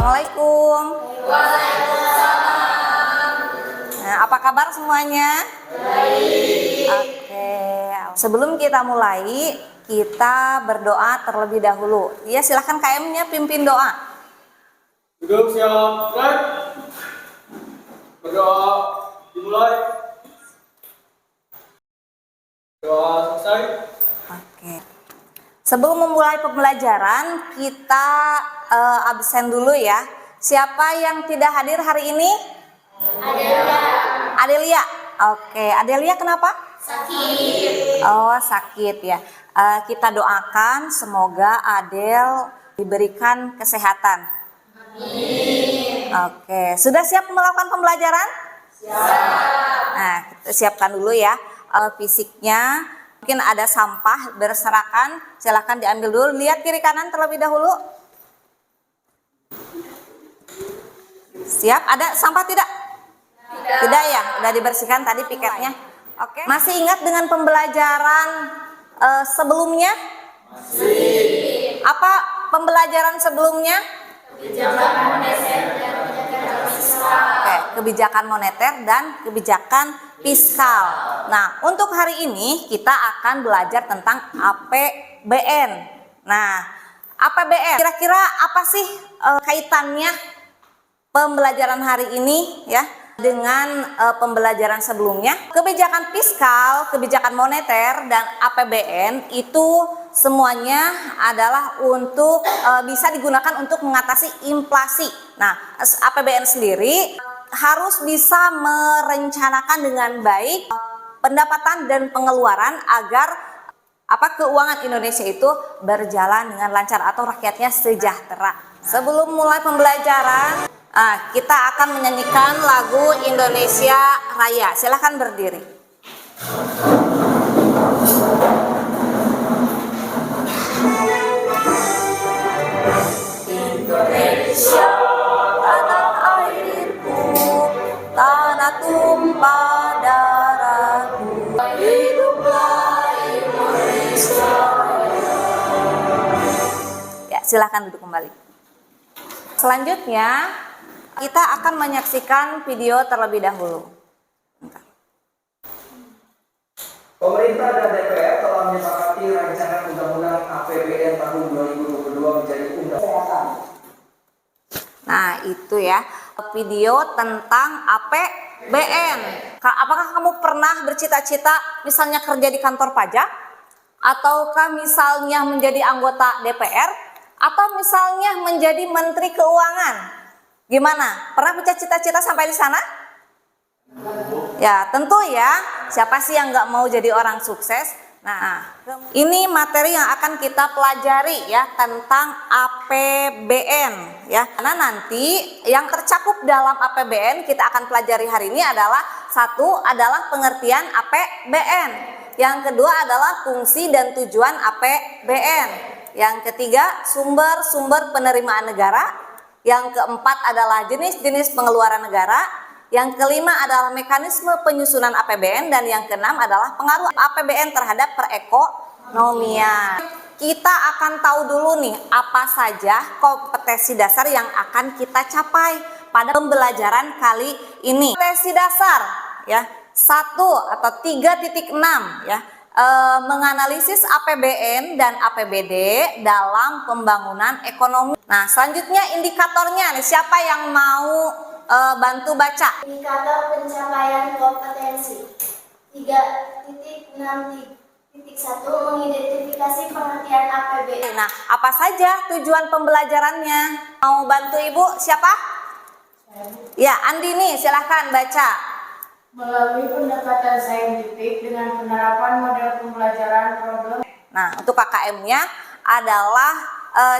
Assalamualaikum. Nah, apa kabar semuanya? Baik. Oke, sebelum kita mulai, kita berdoa terlebih dahulu. Ya, silahkan KM-nya pimpin doa. Duduk siap, gerak. Berdoa dimulai. Doa selesai. Oke. Sebelum memulai pembelajaran, kita absen dulu ya. Siapa yang tidak hadir hari ini? Adelia. Oke, Adelia kenapa? Sakit. Oh, sakit ya. Kita doakan semoga Adel diberikan kesehatan. Amin. Oke, sudah siap melakukan pembelajaran? Siap. Nah, kita siapkan dulu ya fisiknya. Mungkin ada sampah berserakan, silahkan diambil dulu. Lihat kiri kanan terlebih dahulu. Siap? Ada sampah tidak? Tidak ya? Udah dibersihkan tadi piketnya. Oke. Masih ingat dengan pembelajaran sebelumnya? Masih. Apa pembelajaran sebelumnya? Kebijakan moneter dan kebijakan fiskal. Oke, kebijakan moneter dan kebijakan fiskal. Nah, untuk hari ini kita akan belajar tentang APBN. Nah, APBN kira-kira apa sih kaitannya pembelajaran hari ini ya dengan pembelajaran sebelumnya? Kebijakan fiskal, kebijakan moneter dan APBN itu semuanya adalah untuk bisa digunakan untuk mengatasi inflasi. Nah, APBN sendiri harus bisa merencanakan dengan baik pendapatan dan pengeluaran agar keuangan Indonesia itu berjalan dengan lancar atau rakyatnya sejahtera. Sebelum mulai pembelajaran, kita akan menyanyikan lagu Indonesia Raya. Silahkan berdiri. Indonesia, tanah airku, tanah tumpah darahku, hiduplah Indonesia. Ya, silahkan duduk kembali. Selanjutnya kita akan menyaksikan video terlebih dahulu. Pemerintah dan DPR telah menyepakati rancangan undang-undang APBN tahun 2022 menjadi undang-undang. Nah, itu ya video tentang APBN. Apakah kamu pernah bercita-cita misalnya kerja di kantor pajak? Ataukah misalnya menjadi anggota DPR? Atau misalnya menjadi menteri keuangan? Gimana? Pernah bercita-cita sampai di sana? Ya, tentu ya. Siapa sih yang nggak mau jadi orang sukses? Nah, ini materi yang akan kita pelajari ya tentang APBN ya. Karena nanti yang tercakup dalam APBN kita akan pelajari hari ini adalah satu adalah pengertian APBN. Yang kedua adalah fungsi dan tujuan APBN. Yang ketiga sumber-sumber penerimaan negara. Yang keempat adalah jenis-jenis pengeluaran negara. Yang kelima adalah mekanisme penyusunan APBN dan yang keenam adalah pengaruh APBN terhadap perekonomian. Kita akan tahu dulu nih apa saja kompetensi dasar yang akan kita capai pada pembelajaran kali ini. Kompetensi dasar ya 1 atau 3.6 ya. Menganalisis APBN dan APBD dalam pembangunan ekonomi. Nah, selanjutnya indikatornya nih, siapa yang mau bantu baca? Indikator pencapaian kompetensi 3.6.1 mengidentifikasi pengertian APBN. Nah, apa saja tujuan pembelajarannya? Mau bantu Ibu? Siapa? Ya, Andi nih, silahkan baca. Melalui pendekatan saintifik dengan penerapan model pembelajaran problem. Nah, untuk KKM-nya adalah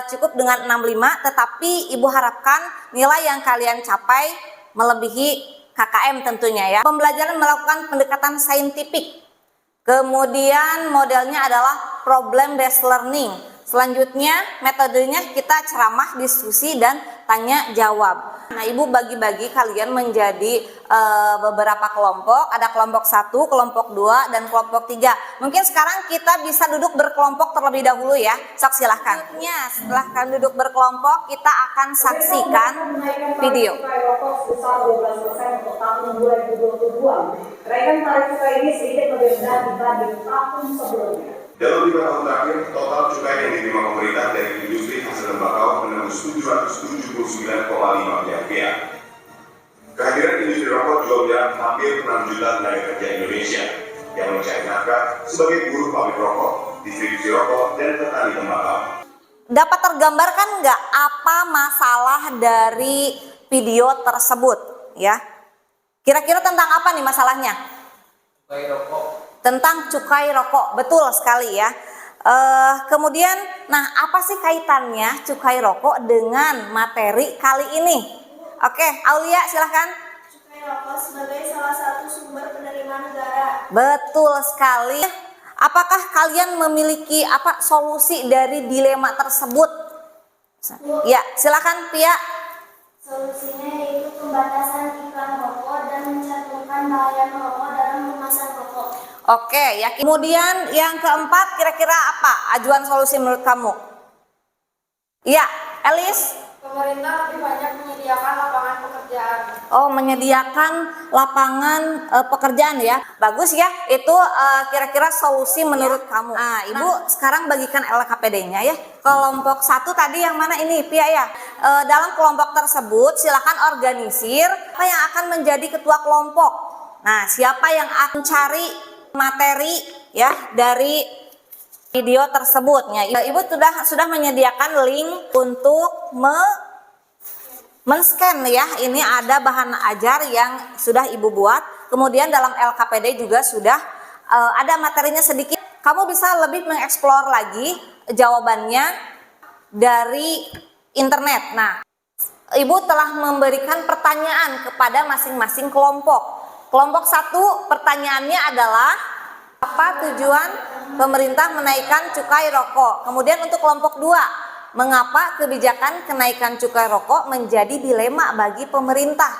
cukup dengan 65, tetapi Ibu harapkan nilai yang kalian capai melebihi KKM tentunya ya. Pembelajaran melakukan pendekatan saintifik. Kemudian modelnya adalah problem based learning. Selanjutnya metodenya kita ceramah, diskusi, dan tanya jawab. Nah, Ibu bagi-bagi kalian menjadi beberapa kelompok. Ada kelompok 1, kelompok 2, dan kelompok 3. Mungkin sekarang kita bisa duduk berkelompok terlebih dahulu ya. Sok silahkan. Setelah kalian duduk berkelompok, kita akan saksikan video. Rokok sebesar 12% untuk tahun 2022. Kenaikan tarif cukai ini sedikit berbeda dibanding tahun sebelumnya. Dalam 5 tahun terakhir, total cukai yang diterima pemerintah dari industri hasil tembakau menembus 779,5 miliar rupiah. Kehadiran industri rokok juga menyerap hampir 6 juta tenaga kerja Indonesia yang mencari nafkah sebagai buruh pabrik rokok, distribusi rokok, dan petani tembakau. Dapat tergambarkan nggak apa masalah dari video tersebut ya? Kira-kira tentang apa nih masalahnya? Cukai rokok. Tentang cukai rokok, betul sekali ya. Kemudian, nah apa sih kaitannya cukai rokok dengan materi kali ini? Oke, Aulia silahkan. Cukai rokok sebagai salah satu sumber penerimaan negara. Betul sekali. Apakah kalian memiliki solusi dari dilema tersebut? Ya, silakan Pia. Solusinya yaitu pembatasan iklan rokok dan mencantumkan bahaya merokok dalam kemasan rokok. Oke, ya. Kemudian yang keempat kira-kira apa ajuan solusi menurut kamu? Iya, Elis. Pemerintah lebih banyak menyediakan lapangan pekerjaan. Oh, menyediakan lapangan pekerjaan ya. Bagus ya. Itu kira-kira solusi menurut kamu. Nah, Ibu sekarang bagikan LKPD-nya ya. Kelompok 1 tadi yang mana ini, Pia ya? Dalam kelompok tersebut silakan organisir apa yang akan menjadi ketua kelompok. Nah, siapa yang akan cari materi ya dari video tersebutnya. Ibu sudah menyediakan link untuk men-scan ya. Ini ada bahan ajar yang sudah Ibu buat. Kemudian dalam LKPD juga sudah ada materinya sedikit. Kamu bisa lebih mengeksplor lagi jawabannya dari internet. Nah, Ibu telah memberikan pertanyaan kepada masing-masing kelompok. Kelompok 1 pertanyaannya adalah apa tujuan pemerintah menaikkan cukai rokok? Kemudian untuk kelompok 2, mengapa kebijakan kenaikan cukai rokok menjadi dilema bagi pemerintah?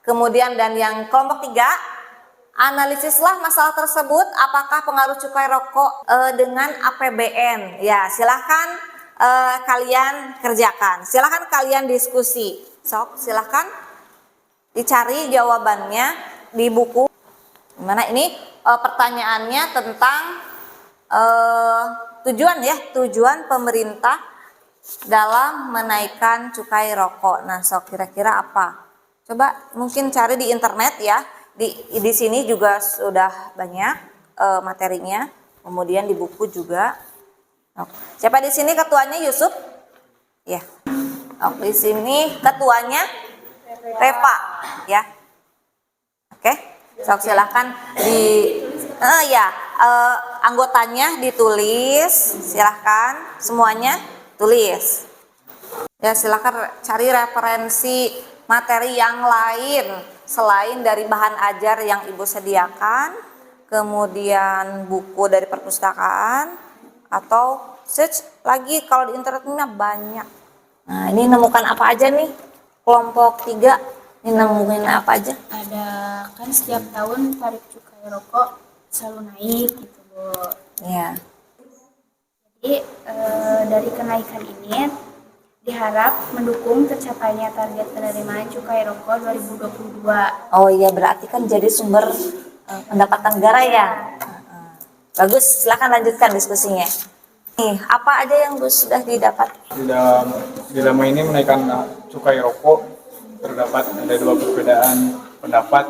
Kemudian dan yang kelompok 3, analisislah masalah tersebut, apakah pengaruh cukai rokok dengan APBN? Ya, silahkan kalian kerjakan. Silahkan kalian diskusi. Sok, silahkan dicari jawabannya di buku. Gimana ini pertanyaannya tentang tujuan pemerintah dalam menaikkan cukai rokok. Nah, sok kira-kira apa? Coba mungkin cari di internet ya. Di sini juga sudah banyak materinya. Kemudian di buku juga. Siapa di sini ketuanya? Yusuf? Ya. Di sini ketuanya Reva ya. Oke, sok silahkan anggotanya ditulis, silahkan semuanya tulis. Ya, silahkan cari referensi materi yang lain selain dari bahan ajar yang Ibu sediakan, kemudian buku dari perpustakaan, atau search lagi kalau di internetnya banyak. Nah, ini nemukan apa aja nih? Kelompok 3 ini nemuin apa aja? Ada kan setiap tahun tarif cukai rokok selalu naik gitu Bu. Ya. Jadi dari kenaikan ini diharap mendukung tercapainya target penerimaan cukai rokok 2022. Oh iya, berarti kan jadi sumber pendapatan negara ya. Bagus, silakan lanjutkan diskusinya. Nih, apa aja yang sudah didapat? Dilema ini menaikkan cukai rokok terdapat ada 2 perbedaan pendapat,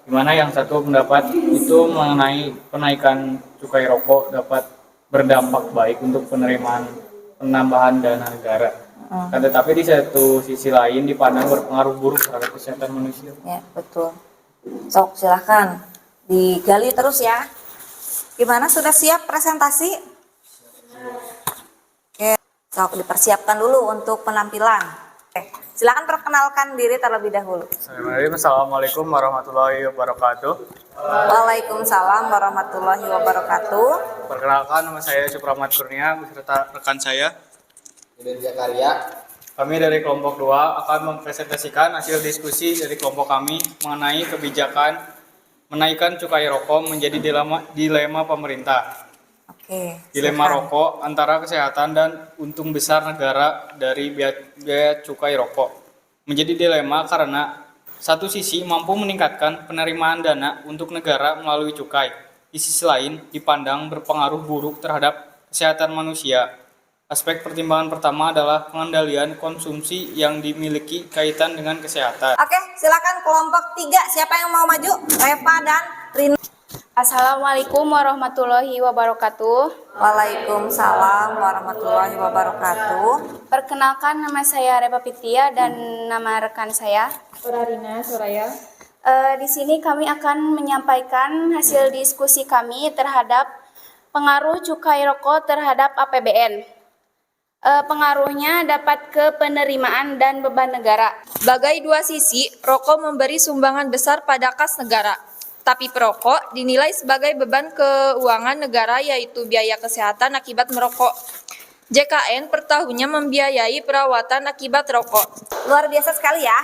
di mana yang satu pendapat itu mengenai penaikan cukai rokok dapat berdampak baik untuk penambahan dana negara. Tetapi di satu sisi lain dipandang berpengaruh buruk terhadap kesehatan manusia. Ya, betul. Sok, silahkan digali terus ya. Gimana, sudah siap presentasi? Oke, sok dipersiapkan dulu untuk penampilan. Oke, Silakan perkenalkan diri terlebih dahulu. Assalamualaikum warahmatullahi wabarakatuh. Waalaikumsalam warahmatullahi wabarakatuh. Perkenalkan, nama saya Supramat Kurnia beserta rekan saya Deden Zakaria. Kami dari kelompok 2 akan mempresentasikan hasil diskusi dari kelompok kami mengenai kebijakan menaikkan cukai rokok menjadi dilema pemerintah. Oke. Dilema silakan. rokok antara kesehatan dan untung besar negara dari biaya cukai rokok. Menjadi dilema karena satu sisi mampu meningkatkan penerimaan dana untuk negara melalui cukai. Di sisi lain dipandang berpengaruh buruk terhadap kesehatan manusia. Aspek pertimbangan pertama adalah pengendalian konsumsi yang dimiliki kaitan dengan kesehatan. Oke, silakan kelompok 3. Siapa yang mau maju? Reva dan Rina. Assalamualaikum warahmatullahi wabarakatuh. Waalaikumsalam warahmatullahi wabarakatuh. Perkenalkan, nama saya Reva Pitia dan nama rekan saya Rina Suraya. Di sini kami akan menyampaikan hasil diskusi kami terhadap pengaruh cukai rokok terhadap APBN. Pengaruhnya dapat ke penerimaan dan beban negara. Sebagai dua sisi, rokok memberi sumbangan besar pada kas negara. Tapi perokok dinilai sebagai beban keuangan negara, yaitu biaya kesehatan akibat merokok. JKN per tahunnya membiayai perawatan akibat rokok. Luar biasa sekali ya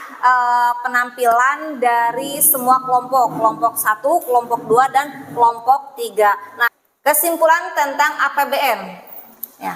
penampilan dari semua kelompok. Kelompok 1, kelompok 2, dan kelompok 3. Nah, kesimpulan tentang APBN. Ya.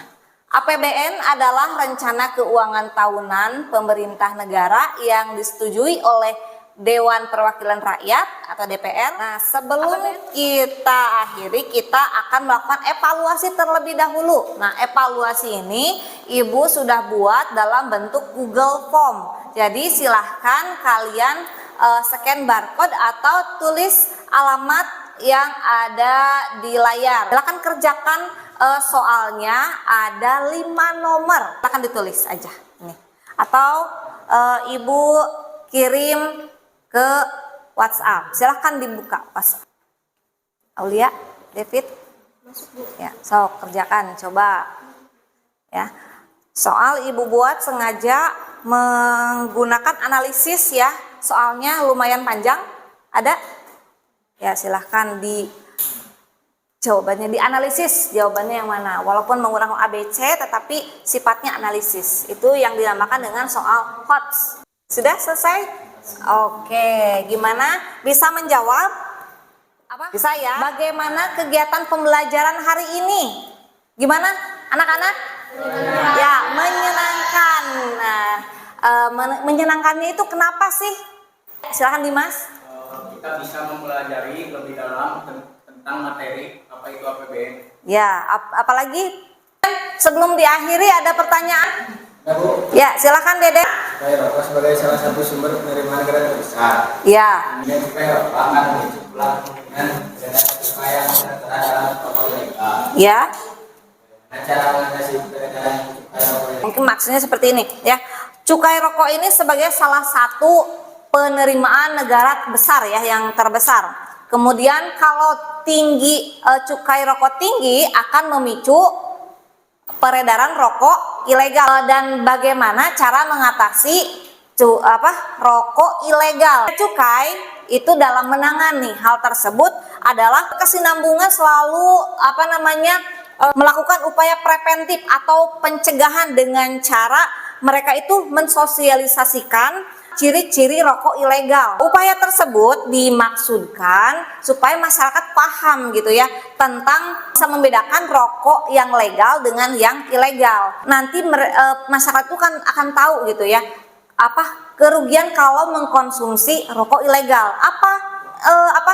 APBN adalah rencana keuangan tahunan pemerintah negara yang disetujui oleh Dewan Perwakilan Rakyat atau DPR. Nah, sebelum kita akhiri, kita akan melakukan evaluasi terlebih dahulu. Nah, evaluasi ini Ibu sudah buat dalam bentuk Google Form. Jadi silahkan kalian scan barcode atau tulis alamat yang ada di layar. Silahkan kerjakan soalnya, ada 5 nomor. Silahkan ditulis aja. Nih. Atau Ibu kirim ke WhatsApp. Silahkan dibuka WhatsApp. Aulia, David, ya, kerjakan, coba, ya. Soal Ibu buat sengaja menggunakan analisis ya. Soalnya lumayan panjang. Ada? Ya, silahkan jawabannya dianalisis. Jawabannya yang mana? Walaupun menggunakan ABC, tetapi sifatnya analisis. Itu yang dinamakan dengan soal HOTS. Sudah selesai? Oke, gimana? Bisa menjawab? Apa? Bisa ya? Bagaimana kegiatan pembelajaran hari ini? Gimana anak-anak? Ya, menyenangkan. Nah, menyenangkannya itu kenapa sih? Silakan Dimas. Kita bisa mempelajari lebih dalam tentang materi apa itu APBN. Ya, apalagi sebelum diakhiri ada pertanyaan? Ya, silakan Dede. Cukai rokok sebagai salah satu sumber penerimaan negara terbesar. Ya. Kemudian cukai rokok akan memicu pelaku dengan dana cukai yang terhadap rokok ilegal. Ya. Cara mengatasi peredaran cukai rokok ilegal. Mungkin maksudnya seperti ini, ya. Cukai rokok ini sebagai salah satu penerimaan negara besar ya, yang terbesar. Kemudian kalau tinggi cukai rokok tinggi akan memicu peredaran rokok ilegal. Dan bagaimana cara mengatasi rokok ilegal? Cukai itu dalam menangani hal tersebut adalah kesinambungan selalu melakukan upaya preventif atau pencegahan dengan cara mereka itu mensosialisasikan ciri-ciri rokok ilegal. Upaya tersebut dimaksudkan supaya masyarakat paham gitu ya tentang bisa membedakan rokok yang legal dengan yang ilegal. Nanti masyarakat itu kan akan tahu gitu ya apa kerugian kalau mengkonsumsi rokok ilegal. Apa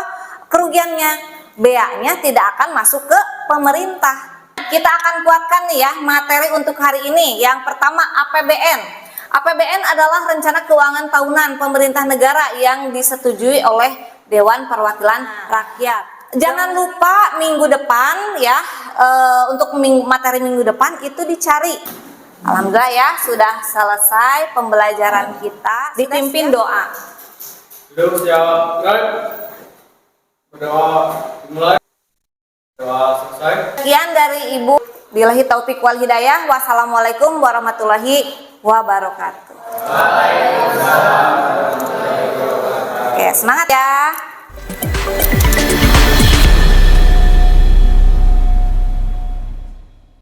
kerugiannya? Bea-nya tidak akan masuk ke pemerintah. Kita akan buatkan nih ya materi untuk hari ini. Yang pertama APBN. APBN adalah rencana keuangan tahunan pemerintah negara yang disetujui oleh Dewan Perwakilan Rakyat. Jangan lupa minggu depan ya, untuk materi minggu depan itu dicari. Alhamdulillah ya, sudah selesai pembelajaran kita. Dipimpin doa. Sudah siap, berdoa dimulai. Doa selesai. Sekian dari Ibu. Billahi taufik wal hidayah. Wassalamualaikum warahmatullahi wabarakatuh. Oke, semangat ya.